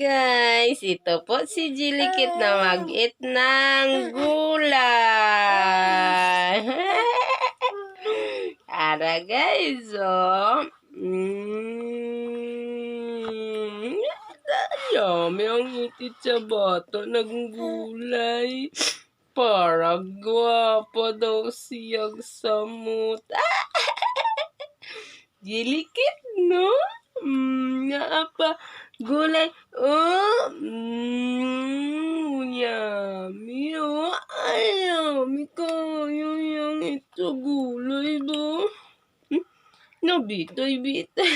guys, ito po si Jilikit na mag-eat ng gulay. Ara guys, oh. Yummy ang itit sa bata ng gulay. Para gwapo daw siyang samot. Jilikit, no? Nga pa. Gulay. Oh. Yummy. Oh. Ay, yummy kayo yung ito gulay ba? Nabitay-bitay.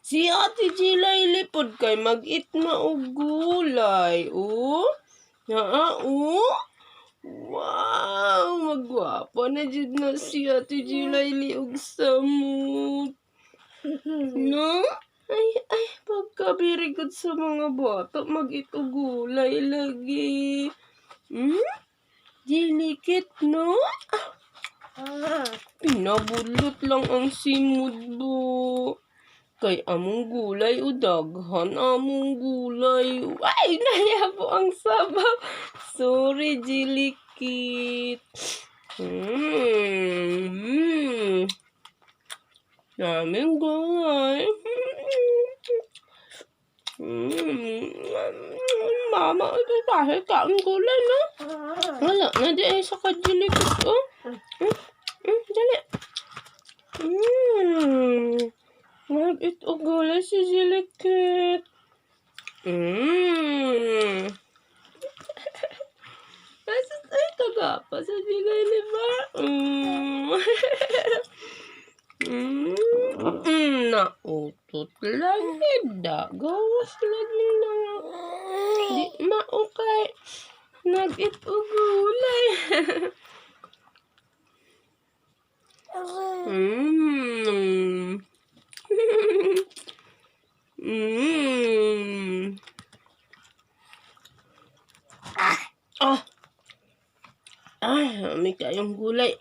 Si Ate Jilay lipod kay mag-eat na og gulay. Oh. Oh. Wow, magwapa na jud na si Ate Jilay liog samot. No? Ay, pagka-very good sa mga bata, mag-ito gulay lagi. Jilikit, no? Pinabulot lang ang simod bo. Kay among gulay o daghan among gulay. Ay, nayabo ang sabaw. Sorry, Jilikit. Daming gulay. Mama, ito kahit kaang gulay, no? Wala na di ay sa Jilikit, oh. Dali. Mag-eat o gulay si Jilikit. Ay, kagapa sa Jilay, diba? Nautot lagi. Gawas lagi na. Di maukay. Nag-eat o gulay. May kayong gulay.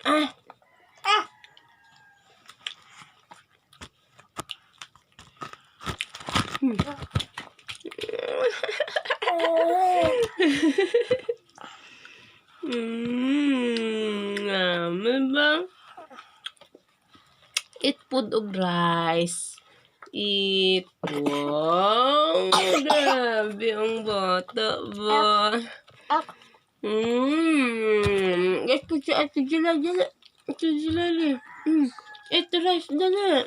Bang? Eat food og rice. Eat. Wow, grabe ang bata ba? Guys, put sa Ate Jilay, dali. Ate Jilay, eat rice, dali.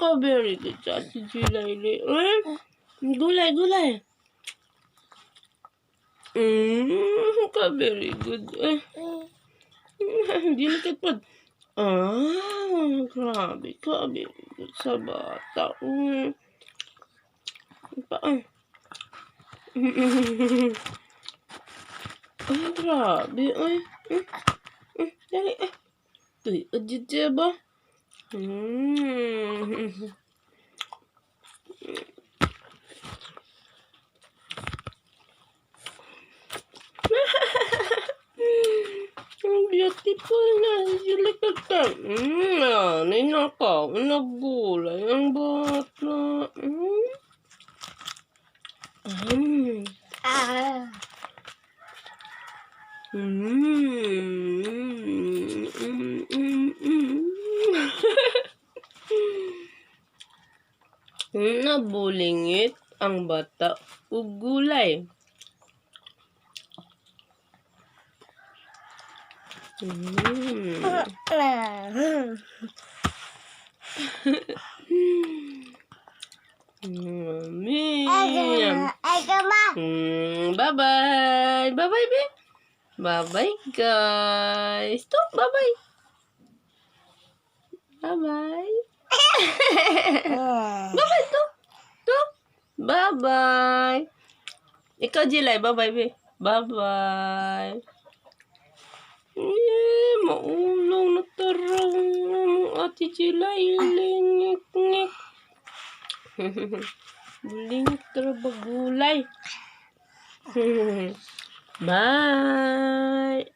Ka-very good sa Ate Jilay. Gulay. Ka-very good. Jilikit po. Grabe ka. Very good sa bata. Grabe. Dali. Uy, adjit ba? Beautiful na si Jilikit ka. Ninakaw, naggulay ang bata. Nabulingit ang bata ug gulay. Bye-bye. Bye-bye, be. Bye-bye, guys. To, bye-bye. Bye-bye. Bye-bye, to. Bye-bye. Ikaw, Jilay. Bye-bye, be. Bye-bye. Maulong na tarong Ate Jilay. Lingik-ngik. Lingik tarong gulay. Bye.